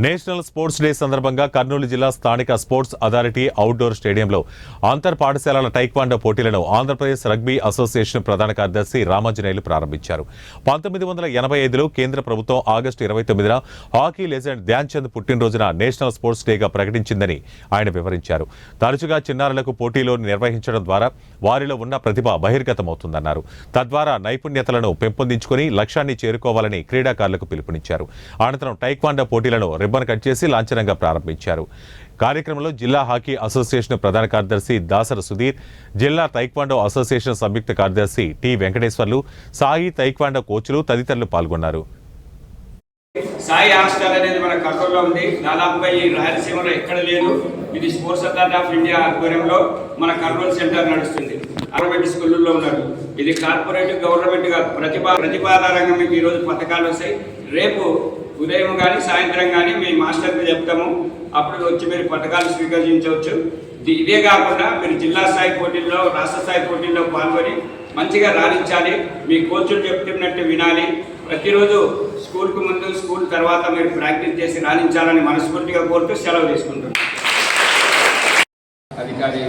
National sports day సందర్భంగా కర్నూలు జిల్లా స్థానిక స్పోర్ట్స్ అథారిటీ అవుట్డోర్ స్టేడియంలో అంతర్ పాఠశాలల టైక్వాండో పోటీలను ఆంధ్రప్రదేశ్ రగ్బీ అసోసియేషన్ ప్రధాన కార్యదర్శి రామాంజనేయులు ప్రారంభించారు. 1985లో కేంద్ర ప్రభుత్వం ఆగస్టు 29న హాకీ లెజెండ్ ధ్యాన్ చంద్ పుట్టినరోజున నేషనల్ స్పోర్ట్స్ డేగా ప్రకటించిందని ఆయన వివరించారు. తరచుగా చిన్నారులకు పోటీలు నిర్వహించడం ద్వారా వారిలో ఉన్న ప్రతిభ బహిర్గతమవుతుందన్నారు. తద్వారా నైపుణ్యతలను పెంపొందించుకుని లక్ష్యాన్ని చేరుకోవాలని క్రీడాకారులకు పిలుపునిచ్చారు. అనంతరం టైక్వాండో పోటీలను రిబ్బన్ కట్ చేసి లాంఛనంగా ప్రారంభించారు. కార్యక్రమంలో జిల్లా హాకీ అసోసియేషన్ ప్రధాన కార్యదర్శి దాసర సుధీర్, జిల్లా తైక్వాండో అసోసియేషన్ సంయుక్త కార్యదర్శి టి వెంకటేశ్వర్లు, సాయి తైక్వాండో కోచ్లు తదితరులు పాల్గొన్నారు. సాయి హాస్టల్ అనేది మన కర్నూలులో ఉంది. దాదాపుగా ఈ రాయలసీమలో ఎక్కడ లేదు. ఇది స్పోర్ట్స్ అథారిటీ ఆఫ్ ఇండియా ఆధ్వర్యంలో మన కర్నూలు సెంటర్ నడుస్తుంది. గవర్నమెంట్ స్కూళ్ళల్లో ఉన్నారు. ఇది కార్పొరేట్ గవర్నమెంట్ గా ప్రతిపాదనంగా మీకు ఈరోజు పథకాలు వస్తాయి. రేపు ఉదయం కానీ సాయంత్రం కానీ మీ మాస్టర్కి చెప్తాము. అప్పుడు వచ్చి మీరు పథకాలు స్వీకరించవచ్చు. ఇదే కాకుండా మీరు జిల్లా స్థాయి పోటీల్లో, రాష్ట్ర స్థాయి పోటీల్లో పాల్గొని మంచిగా రాణించాలి. మీ కోచ్లు చెప్తున్నట్టు వినాలి. ప్రతిరోజు స్కూల్కు ముందు, స్కూల్ తర్వాత మీరు ప్రాక్టీస్ చేసి రాణించాలని మనస్ఫూర్తిగా కోరుతూ సెలవు తీసుకుంటున్నాను. అధికారి